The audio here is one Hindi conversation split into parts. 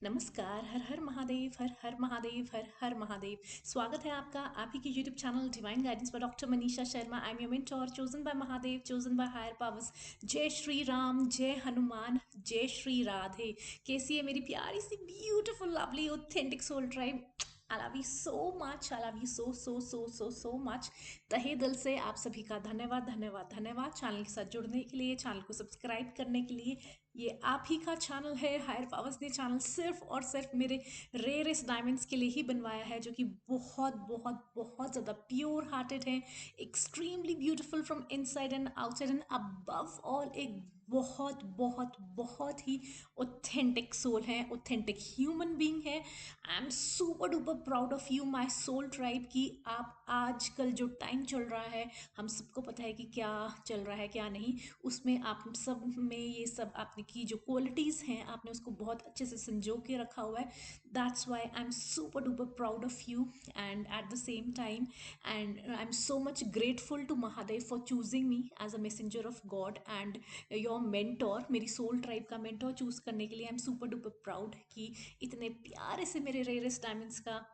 नमस्कार। हर हर महादेव, हर हर महादेव, हर हर महादेव। स्वागत है आपका आप ही की यूट्यूब चैनल डिवाइन गाइडेंस पर doctor Manisha Sharma. I am your mentor, chosen by Mahadev, chosen by higher powers. जय श्री राम, जय हनुमान, जय श्री राधे। कैसी है मेरी प्यारी सी beautiful lovely authentic soul tribe? I love you so much, I love you so so so so so much. तहे दिल से आप सभी का धन्यवाद धन्यवाद धन्यवाद चैनल के साथ जुड़ने के लिए, चैनल को सब्सक्राइब करने के लिए। ये आप ही का चैनल है। हायर पावर्स ने चैनल सिर्फ और सिर्फ मेरे रेयरेस्ट डायमंड्स के लिए ही बनवाया है, जो कि बहुत बहुत बहुत ज़्यादा प्योर हार्टेड है, extremely beautiful from inside and outside, and above all एक बहुत बहुत बहुत ही ऑथेंटिक सोल है, ऑथेंटिक ह्यूमन बीइंग है। I am super duper proud of you my soul tribe कि आप आजकल जो टाइम चल रहा है, हम सबको पता है कि क्या चल रहा है क्या नहीं, उसमें आप सब में ये सब आपने की जो क्वालिटीज़ हैं आपने उसको बहुत अच्छे से संजो के रखा हुआ है। That's why I am super duper proud of you and at the same time and I am so much grateful to Mahadev for choosing me as a messenger of God and your mentor, मेरी सोल ट्राइब का मेंटोर चूज करने के लिए। I am super duper proud कि इतने प्यारे से मेरे रेयरेस्ट डायमंड्स का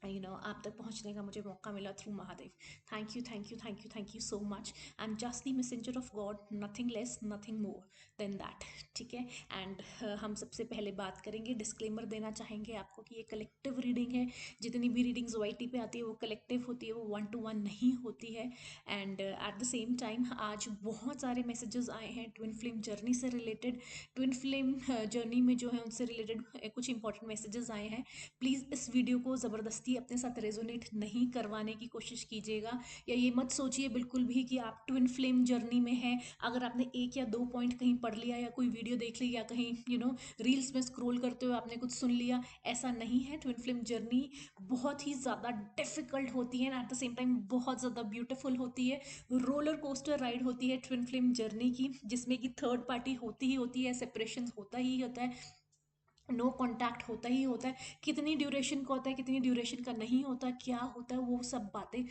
आप तक पहुंचने का मुझे मौका मिला through Mahadev. Thank you thank you thank you thank you so much. I am just the messenger of God, nothing less nothing more than that. ठीक है। एंड हम सबसे पहले बात करेंगे, डिस्क्लेमर देना चाहेंगे आपको कि ये कलेक्टिव रीडिंग है। जितनी भी रीडिंग्स वाईटी पे आती है वो कलेक्टिव होती है, वो 1 to 1 नहीं होती है। And at the same time आज बहुत सारे मैसेजेस आए हैं ट्विन फ्लेम जर्नी से रिलेटेड। ट्विन फ्लेम जर्नी में जो है उनसे रिलेटेड कुछ इंपॉर्टेंट मैसेजेस आए हैं। प्लीज़ इस वीडियो को ज़बरदस्ती अपने साथ रेजोनेट नहीं करवाने की कोशिश कीजिएगा, या ये मत सोचिए बिल्कुल भी कि आप ट्विन फ्लेम जर्नी में हैं। अगर आपने 1 या 2 पॉइंट कहीं पढ़ लिया या कोई वीडियो देख ली या कहीं रील्स में स्क्रॉल करते हुए आपने कुछ सुन लिया, ऐसा नहीं है। ट्विन फ्लेम जर्नी बहुत ही ज़्यादा डिफिकल्ट होती है, एट द सेम टाइम बहुत ज़्यादा ब्यूटीफुल होती है। रोलर कोस्टर राइड होती है ट्विन फ्लेम जर्नी की, जिसमें कि थर्ड पार्टी होती ही होती है, सेपरेशन होता ही होता है, नो कॉन्टैक्ट होता ही होता है। कितनी ड्यूरेशन का होता है, कितनी ड्यूरेशन का नहीं होता, क्या होता है, वो सब बातें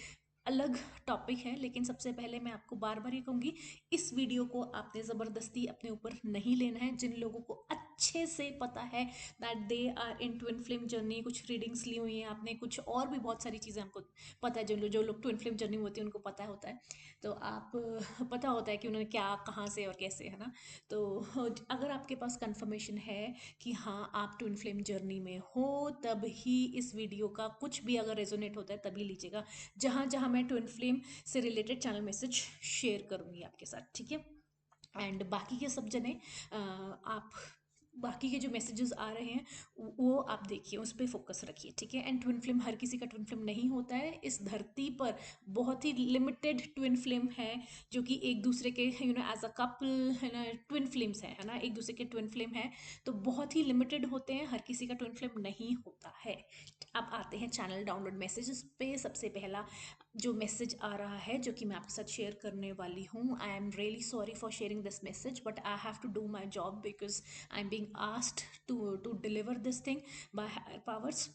अलग टॉपिक है। लेकिन सबसे पहले मैं आपको बार बार ये कहूँगी, इस वीडियो को आपने ज़बरदस्ती अपने ऊपर नहीं लेना है। जिन लोगों को अच्छे से पता है that they are in twin flame journey, कुछ रीडिंग्स ली हुई हैं आपने, कुछ और भी बहुत सारी चीज़ें हमको पता है। जो लोग ट्विन फ्लेम जर्नी में होती है उनको पता होता है, तो आप पता होता है कि उन्होंने क्या कहाँ से और कैसे, है ना। तो अगर आपके पास कंफर्मेशन है कि हाँ आप ट्विन फ्लेम जर्नी में हो, तब ही इस वीडियो का कुछ भी अगर रेजोनेट होता है तभी लीजिएगा, जहाँ जहाँ मैं ट्विन फ्लेम से रिलेटेड चैनल मैसेज शेयर करूँगी आपके साथ। ठीक है। एंड बाकी के सब जने आप बाकी के जो मैसेजेस आ रहे हैं वो आप देखिए, उस पर फोकस रखिए। ठीक है। एंड ट्विन फ्लेम हर किसी का ट्विन फ्लेम नहीं होता है। इस धरती पर बहुत ही लिमिटेड ट्विन फ्लेम है जो कि एक दूसरे के एज अ कपल है ना, ट्विन फ्लेम्स है ना, एक दूसरे के ट्विन फ्लेम है, तो बहुत ही लिमिटेड होते हैं, हर किसी का ट्विन फ्लेम नहीं होता है। अब आते हैं चैनल डाउनलोड मैसेजेस पे। सबसे पहला जो मैसेज आ रहा है जो कि मैं आपके साथ शेयर करने वाली हूँ, I am really sorry for sharing this message but I have to do my job because I am being asked to deliver this thing by higher powers.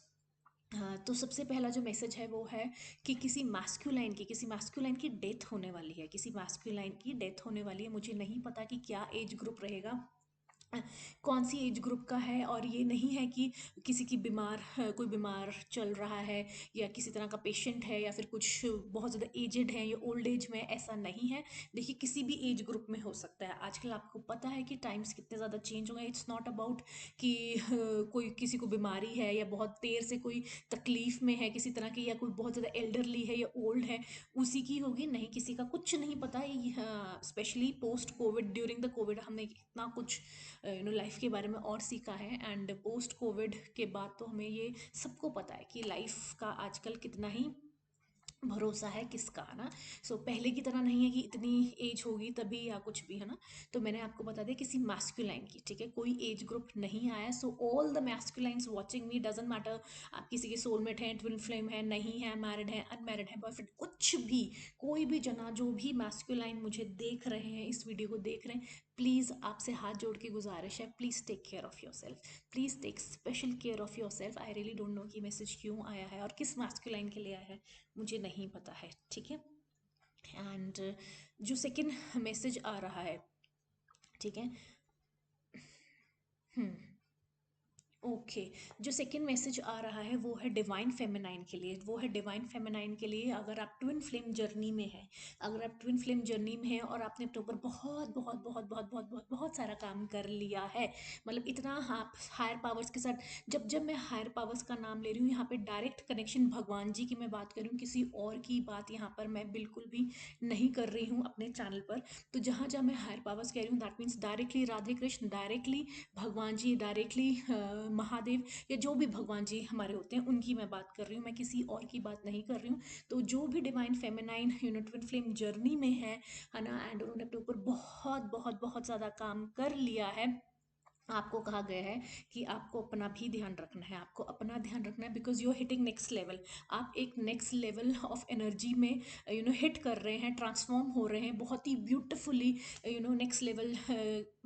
हाँ, तो सबसे पहला जो मैसेज है वो है कि किसी मास्कुलाइन की डेथ होने वाली है, किसी मास्कुलाइन की डेथ होने वाली है। मुझे नहीं पता कि क्या एज ग्रुप रहेगा, कौन सी एज ग्रुप का है। और ये नहीं है कि किसी की कोई बीमार चल रहा है या किसी तरह का पेशेंट है या फिर कुछ बहुत ज़्यादा एजेड है या ओल्ड एज में, ऐसा नहीं है। देखिए किसी भी एज ग्रुप में हो सकता है। आजकल आपको पता है कि टाइम्स कितने ज़्यादा चेंज हो गए। इट्स नॉट अबाउट कि कोई किसी को बीमारी है या बहुत देर से कोई तकलीफ में है किसी तरह की, या कोई बहुत ज़्यादा एल्डरली है या ओल्ड है उसी की होगी, नहीं किसी का कुछ नहीं पता। Specially post Covid, during the Covid हमने इतना कुछ लाइफ के बारे में और सीखा है। एंड पोस्ट कोविड के बाद तो हमें ये सबको पता है कि लाइफ का आजकल कितना ही भरोसा है किसका, है ना। सो पहले की तरह नहीं है कि इतनी एज होगी तभी या कुछ भी, है ना। तो मैंने आपको बता दिया किसी मैस्कुलाइन की, ठीक है, कोई एज ग्रुप नहीं आया। So all the masculines watching me, doesn't matter आप किसी के सोलमेट हैं, ट्विन फ्लेम है, नहीं है, मैरिड है, अनमैरिड है, बॉयफ्रेंड, कुछ भी, कोई भी जना, जो भी मैस्कुलाइन मुझे देख रहे हैं, इस वीडियो को देख रहे हैं, प्लीज़ आपसे हाथ जोड़ के गुजारिश है, please take care of yourself, please take special care of yourself. I really don't know कि मैसेज क्यों आया है और किस मैस्कुलाइन के लिए आया है, मुझे नहीं पता है। ठीक है। एंड जो सेकंड मैसेज आ रहा है, ठीक है। ओके। जो सेकंड मैसेज आ रहा है वो है डिवाइन फेमिनाइन के लिए, वो है डिवाइन फेमिनाइन के लिए। अगर आप ट्विन फ्लेम जर्नी में हैं, अगर आप ट्विन फ्लेम जर्नी में हैं और आपने अपने ऊपर बहुत बहुत बहुत बहुत बहुत बहुत बहुत सारा काम कर लिया है, मतलब इतना आप हायर पावर्स के साथ, जब जब मैं हायर पावर्स का नाम ले रही हूँ यहाँ पे डायरेक्ट कनेक्शन भगवान जी की मैं बात कर रही हूँ, किसी और की बात यहाँ पर मैं बिल्कुल भी नहीं कर रही हूँ अपने चैनल पर। तो जहाँ जहाँ मैं हायर पावर्स कह रही हूँ that means directly Radhe Krishna, directly भगवान जी, डायरेक्टली महादेव, या जो भी भगवान जी हमारे होते हैं उनकी मैं बात कर रही हूँ, मैं किसी और की बात नहीं कर रही हूँ। तो जो भी divine feminine twin flame journey में है ना, एंड उन्होंने अपने ऊपर बहुत बहुत बहुत ज़्यादा काम कर लिया है, आपको कहा गया है कि आपको अपना भी ध्यान रखना है, आपको अपना ध्यान रखना है, because you are hitting next level. आप एक नेक्स्ट लेवल ऑफ एनर्जी में हिट कर रहे हैं, ट्रांसफॉर्म हो रहे हैं बहुत ही ब्यूटिफुली, नेक्स्ट लेवल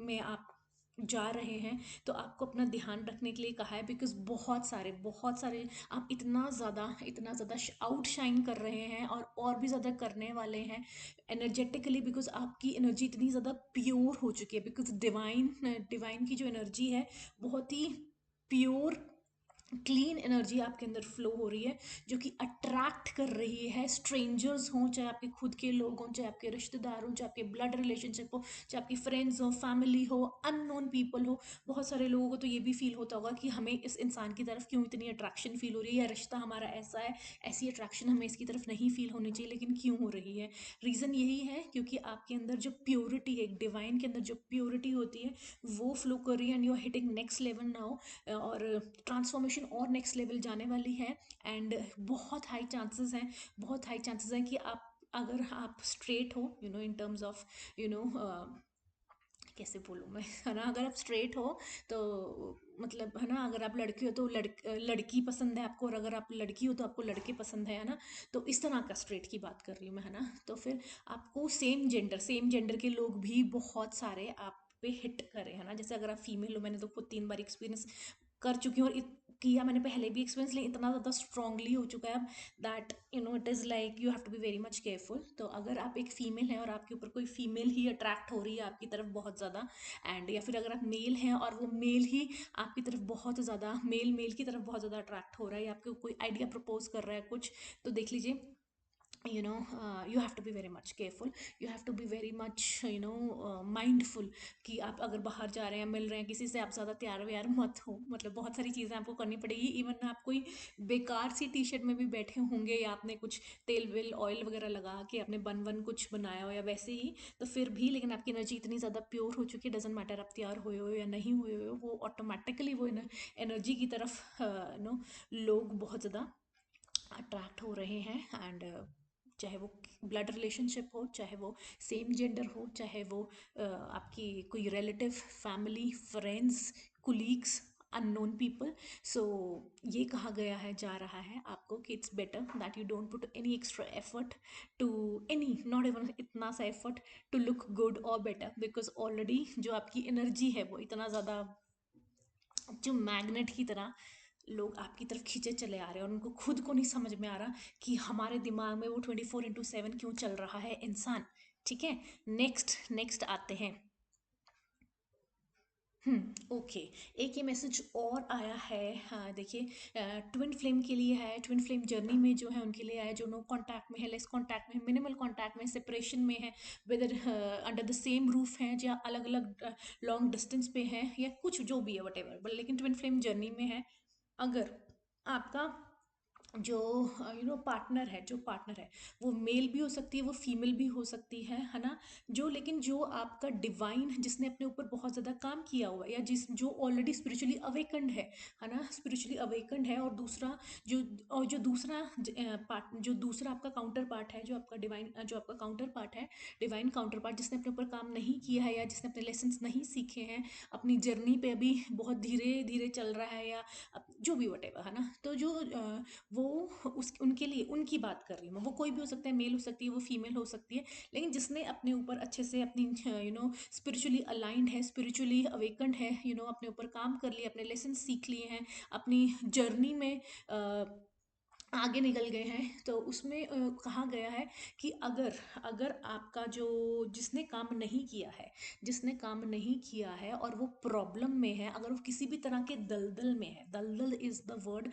में आप जा रहे हैं। तो आपको अपना ध्यान रखने के लिए कहा है, बिकॉज बहुत सारे आप इतना ज़्यादा आउटशाइन कर रहे हैं और भी ज़्यादा करने वाले हैं एनर्जेटिकली, बिकॉज आपकी एनर्जी इतनी ज़्यादा प्योर हो चुकी है, बिकॉज डिवाइन डिवाइन की जो एनर्जी है बहुत ही प्योर क्लीन एनर्जी आपके अंदर फ्लो हो रही है, जो कि अट्रैक्ट कर रही है स्ट्रेंजर्स हों, चाहे आपके खुद के लोग हों, चाहे आपके रिश्तेदार हों, चाहे आपके ब्लड रिलेशनशिप हो, चाहे आपकी फ्रेंड्स हो, फैमिली हो, अननोन पीपल हो। बहुत सारे लोगों को तो ये भी फील होता होगा कि हमें इस इंसान की तरफ क्यों इतनी अट्रैक्शन फील हो रही है, या रिश्ता हमारा ऐसा है, ऐसी अट्रैक्शन हमें इसकी तरफ नहीं फील होनी चाहिए लेकिन क्यों हो रही है। रीज़न यही है क्योंकि आपके अंदर जो प्योरिटी है, एक डिवाइन के अंदर जो प्योरिटी होती है वो फ्लो कर रही है, and you are hitting next level now, और ट्रांसफॉर्मेशन और नेक्स्ट लेवल जाने वाली है। एंड बहुत हाई चांसेस हैं कि आप, अगर आप स्ट्रेट हो, in terms of, you know कैसे बोलूँ मैं, है ना, अगर आप स्ट्रेट हो तो मतलब, है ना, अगर आप लड़की हो तो लड़की पसंद है आपको, और अगर आप लड़की हो तो आपको लड़के पसंद है ना। तो इस तरह का स्ट्रेट की बात कर रही हूँ मैं, है ना। तो फिर आपको सेम जेंडर के लोग भी बहुत सारे आप पे हिट करें, है ना। जैसे अगर आप फीमेल हो, मैंने तो खुद 3 बार एक्सपीरियंस कर चुकी हूँ, और किया मैंने पहले भी एक्सपीरियंस, लेकिन इतना ज़्यादा स्ट्रांगली हो चुका है अब, that it is like you have to be very much careful. तो अगर आप एक फीमेल हैं और आपके ऊपर कोई फीमेल ही अट्रैक्ट हो रही है आपकी तरफ बहुत ज़्यादा, एंड या फिर अगर आप मेल हैं और वो मेल ही आपकी तरफ बहुत ज़्यादा, मेल की तरफ बहुत ज़्यादा अट्रैक्ट हो रहा है, या आपको कोई आइडिया प्रपोज कर रहा है कुछ, तो देख लीजिए, you have to be very much careful, you have to be very much mindful, कि आप अगर बाहर जा रहे हैं, मिल रहे हैं किसी से, आप ज़्यादा तैयार व्यार मत हो, मतलब बहुत सारी चीज़ें आपको करनी पड़ेगी। इवन आप कोई बेकार सी टी शर्ट में भी बैठे होंगे, या आपने कुछ तेल वेल ऑयल वगैरह लगा के आपने बन वन कुछ बनाया हो या वैसे ही, तो फिर भी लेकिन आपकी एनर्जी इतनी ज़्यादा प्योर हो चुकी है, डजेंट मैटर आप तैयार हुए हो या नहीं हुए हो, वो ऑटोमेटिकली वो एनर्जी की तरफ लोग बहुत ज़्यादा अट्रैक्ट हो रहे हैं। एंड चाहे वो ब्लड रिलेशनशिप हो, चाहे वो सेम जेंडर हो, चाहे वो आपकी कोई relative, family, friends, colleagues, unknown people. So ये कहा गया है, जा रहा है आपको, कि it's better that you don't put any extra effort to any, not even इतना सा एफर्ट टू लुक गुड और बेटर, बिकॉज ऑलरेडी जो आपकी एनर्जी है वो इतना ज़्यादा, जो मैग्नेट की तरह लोग आपकी तरफ खींचे चले आ रहे हैं, और उनको खुद को नहीं समझ में आ रहा कि हमारे दिमाग में वो 24/7 क्यों चल रहा है इंसान। ठीक है, नेक्स्ट नेक्स्ट आते हैं। ओके। एक ये मैसेज और आया है, हाँ देखिए, ट्विन फ्लेम के लिए है, ट्विन फ्लेम जर्नी में जो है उनके लिए आया, जो नो कांटेक्ट में है, लेस कांटेक्ट में है, मिनिमल कांटेक्ट में, सेपरेशन में है, whether under the same roof हैं, या अलग अलग लॉन्ग डिस्टेंस पे हैं, या कुछ जो भी है वट एवर, लेकिन ट्विन फ्लेम जर्नी में है। अगर आपका जो पार्टनर है वो मेल भी हो सकती है, वो फीमेल भी हो सकती है ना। जो लेकिन जो आपका डिवाइन, जिसने अपने ऊपर बहुत ज़्यादा काम किया हुआ है, या जो ऑलरेडी स्पिरिचुअली अवेकंड है ना, स्पिरिचुअली अवेकंड है, और दूसरा जो और जो दूसरा पार्ट, जो दूसरा आपका काउंटर पार्ट है, जो आपका डिवाइन, जो आपका काउंटर पार्ट है, डिवाइन काउंटर पार्ट, जिसने अपने ऊपर काम नहीं किया है, या जिसने अपने लेसन्स नहीं सीखे हैं, अपनी जर्नी पे अभी बहुत धीरे धीरे चल रहा है, या जो भी वट है ना। तो जो वो उस उनके लिए उनकी बात कर रही हूँ मैं, वो कोई भी हो सकता है, मेल हो सकती है, वो फीमेल हो सकती है, लेकिन जिसने अपने ऊपर अच्छे से अपनी स्पिरिचुअली अलाइंड है, स्पिरिचुअली अवेकंड है, अपने ऊपर काम कर लिया, अपने लेसन सीख लिए हैं, अपनी जर्नी में आगे निकल गए हैं। तो उसमें कहा गया है कि अगर अगर आपका जो जिसने काम नहीं किया है, जिसने काम नहीं किया है और वो प्रॉब्लम में है, अगर वो किसी भी तरह के दलदल में है, दलदल इज़ द वर्ड,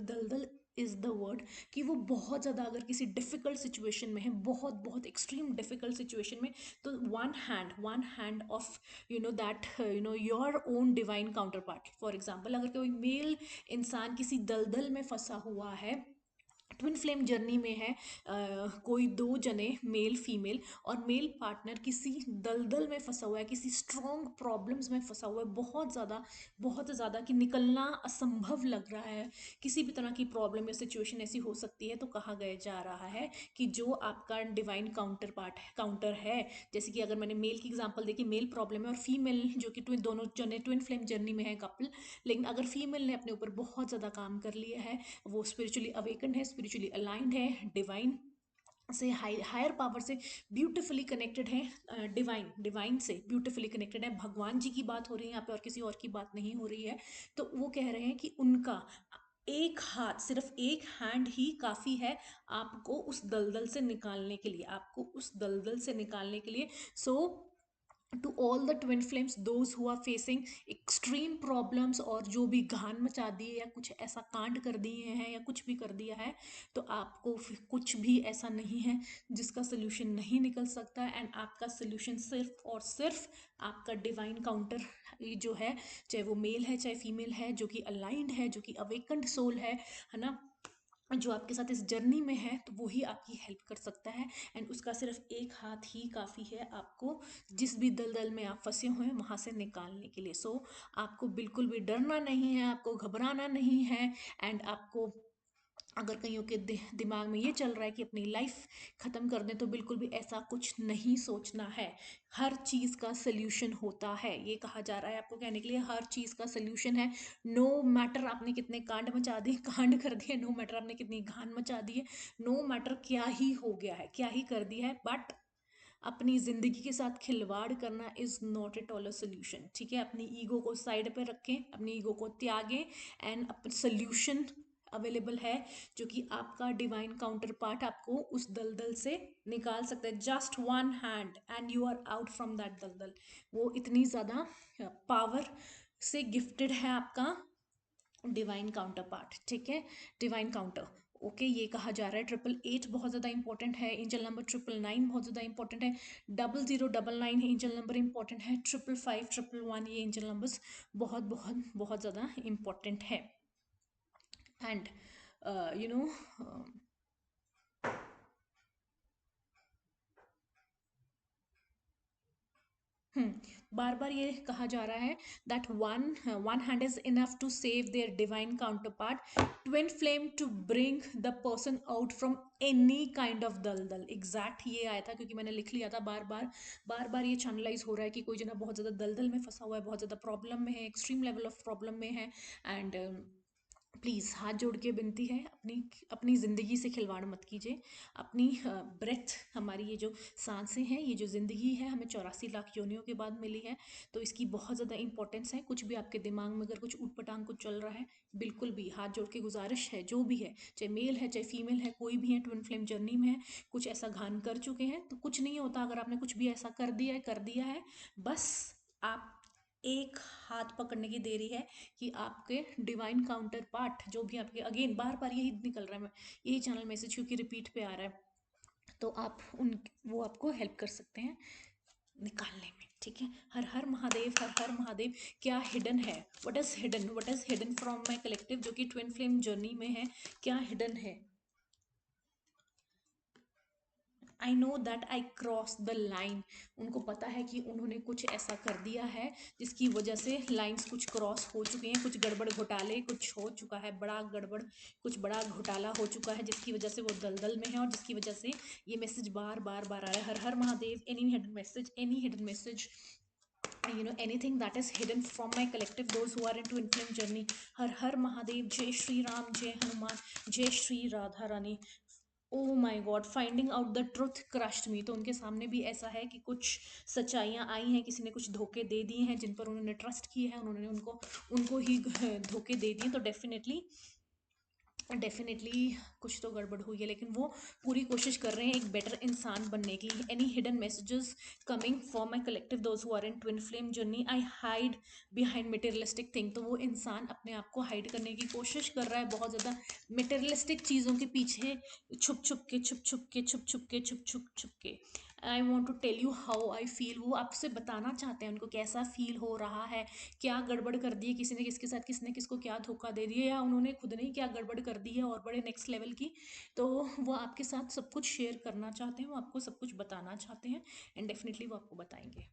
दलदल इज़ द वर्ड, कि वो बहुत ज़्यादा अगर किसी डिफ़िकल्ट सिचुएशन में है, बहुत बहुत एक्सट्रीम डिफ़िकल्ट सिचुएशन में, तो one hand of that your own divine counter part. For example, अगर कोई मेल इंसान किसी दलदल में फंसा हुआ है, ट्विन फ्लेम जर्नी में है, कोई दो जने मेल फीमेल, और मेल पार्टनर किसी दलदल में फंसा हुआ है, किसी स्ट्रॉन्ग प्रॉब्लम्स में फंसा हुआ है, बहुत ज़्यादा कि निकलना असंभव लग रहा है, किसी भी तरह की प्रॉब्लम या सिचुएशन ऐसी हो सकती है, तो कहा गया जा रहा है कि जो आपका डिवाइन काउंटर है, जैसे कि अगर मैंने मेल की एग्जांपल देखी, मेल प्रॉब्लम है और फीमेल जो कि दोनों जने ट्विन फ्लेम जर्नी में है कपल, लेकिन अगर फीमेल ने अपने ऊपर बहुत ज़्यादा काम कर लिया है, वो स्पिरिचुअली अवेकन है, स्पिरिचुअली अलाइंड है, डिवाइन से हायर पावर से ब्यूटिफुली कनेक्टेड है, डिवाइन से ब्यूटिफुली कनेक्टेड है, भगवान जी की बात हो रही है यहाँ पे और किसी और की बात नहीं हो रही है। तो वो कह रहे हैं कि उनका एक हाथ, सिर्फ एक हैंड ही काफ़ी है आपको उस दलदल से निकालने के लिए, आपको उस दलदल से निकालने के लिए। So to all the twin flames those who are facing extreme problems, और जो भी घान मचा दिए या कुछ ऐसा कांड कर दिए हैं या कुछ भी कर दिया है, तो आपको कुछ भी ऐसा नहीं है जिसका सोल्यूशन नहीं निकल सकता। एंड आपका सोल्यूशन सिर्फ और सिर्फ आपका डिवाइन काउंटर जो है, चाहे वो मेल है चाहे फीमेल है, जो कि अलाइंड है, जो कि अवेकंड सोल है ना, जो आपके साथ इस जर्नी में है, तो वो ही आपकी हेल्प कर सकता है। एंड उसका सिर्फ एक हाथ ही काफ़ी है आपको जिस भी दलदल में आप फंसे हुए हैं वहाँ से निकालने के लिए। सो आपको बिल्कुल भी डरना नहीं है, आपको घबराना नहीं है। एंड आपको अगर कईयों के दिमाग में ये चल रहा है कि अपनी लाइफ ख़त्म कर दें, तो बिल्कुल भी ऐसा कुछ नहीं सोचना है। हर चीज़ का सल्यूशन होता है, ये कहा जा रहा है आपको कहने के लिए, हर चीज़ का सल्यूशन है। नो मैटर आपने कितने कांड मचा दिए, कांड कर दिए, नो मैटर आपने कितनी घान मचा दी है, नो मैटर क्या ही हो गया है, क्या ही कर दिया है, बट अपनी ज़िंदगी के साथ खिलवाड़ करना is not at all a solution. ठीक है, अपनी ईगो को साइड पे रखें, अपनी ईगो को त्यागें, एंड सोल्यूशन अवेलेबल है, जो कि आपका डिवाइन काउंटर पार्ट आपको उस दलदल से निकाल सकता है। Just one hand and you are out from that दलदल। वो इतनी ज़्यादा पावर से गिफ्टेड है आपका डिवाइन काउंटर पार्ट। ठीक है, डिवाइन काउंटर। ओके, ये कहा जा रहा है 888 बहुत ज़्यादा इंपॉर्टेंट है, एंजल नंबर 999 बहुत ज़्यादा इंपॉर्टेंट है, 0099 एंजल नंबर इंपॉर्टेंट है, 555 111 ये एंजल नंबर्स बहुत बहुत बहुत ज़्यादा इंपॉर्टेंट है। एंड यू नो बार बार ये कहा जा रहा है that one hand is enough to save their divine counterpart, twin flame to bring the person out from any kind of दलदल। एग्जैक्ट ये आया था क्योंकि मैंने लिख लिया था, बार बार ये चैनलाइज हो रहा है कि कोई जना बहुत ज़्यादा दलदल में फंसा हुआ है, बहुत ज़्यादा प्रॉब्लम में है, एक्सट्रीम लेवल ऑफ प्रॉब्लम में है। एंड प्लीज़ हाथ जोड़ के विनती है, अपनी अपनी ज़िंदगी से खिलवाड़ मत कीजिए। अपनी ब्रेथ, हमारी ये जो सांसें हैं, ये जो ज़िंदगी है, हमें 84 लाख योनियों के बाद मिली है, तो इसकी बहुत ज़्यादा इंपॉर्टेंस है। कुछ भी आपके दिमाग में अगर कुछ ऊटपटांग कुछ चल रहा है, बिल्कुल भी हाथ जोड़ के गुजारिश है, जो भी है, चाहे मेल है चाहे फीमेल है, कोई भी है, ट्विन फ्लेम जर्नी में है, कुछ ऐसा घान कर चुके हैं, तो कुछ नहीं होता अगर आपने कुछ भी ऐसा कर दिया है। बस आप एक हाथ पकड़ने की देरी है कि आपके डिवाइन काउंटर पार्ट जो भी आपके, अगेन बार बार यही निकल रहा है, यही चैनल मैसेज क्योंकि रिपीट पे आ रहा है, तो आप उन वो आपको हेल्प कर सकते हैं निकालने में। ठीक है, हर हर महादेव, हर हर महादेव। क्या हिडन है, what is hidden from my collective, जो कि ट्विन फ्लेम जर्नी में है, क्या हिडन है। I know that I cross the line, उनको पता है कि उन्होंने कुछ ऐसा कर दिया है जिसकी वजह से लाइंस कुछ क्रॉस हो चुके हैं, कुछ गड़बड़ घोटाले कुछ हो चुका है, बड़ा गड़बड़ कुछ बड़ा घोटाला हो चुका है, जिसकी वजह से वो दलदल में है, और जिसकी वजह से ये मैसेज बार बार बार आ रहा है। Har Har Mahadev, any hidden message, anything that is hidden from my collective, those who are into influence journey, Har Har Mahadev, जय श्री राम, जय हनुमान, जय Shri Radha Rani. Oh my God, finding out the truth crushed me, तो उनके सामने भी ऐसा है कि कुछ सच्चाइयाँ आई हैं, किसी ने कुछ धोखे दे दिए हैं, जिन पर उन्होंने ट्रस्ट किए हैं, उन्होंने उनको उनको ही धोखे दे दिए। तो डेफिनेटली डेफिनेटली कुछ तो गड़बड़ हुई है, लेकिन वो पूरी कोशिश कर रहे हैं एक बेटर इंसान बनने की। Any hidden messages coming for my collective those who are in twin flame journey, I hide behind materialistic thing. तो वो इंसान अपने आप को हाइड करने की कोशिश कर रहा है बहुत ज़्यादा मटेरियलिस्टिक चीज़ों के पीछे, छुप छुप के छुप छुप के छुप छुप के छुप छुप छुप के। I want to tell you how I feel. वो आपसे बताना चाहते हैं उनको कैसा फील हो रहा है, क्या गड़बड़ कर दी है किसी ने किसके साथ, किसने किसको क्या धोखा दे दिया, या उन्होंने खुद ने ही क्या गड़बड़ कर दी है और बड़े नेक्स्ट लेवल की। तो वो आपके साथ सब कुछ शेयर करना चाहते हैं, वो आपको सब कुछ बताना चाहते हैं, एंड डेफिनेटली वो आपको बताएंगे।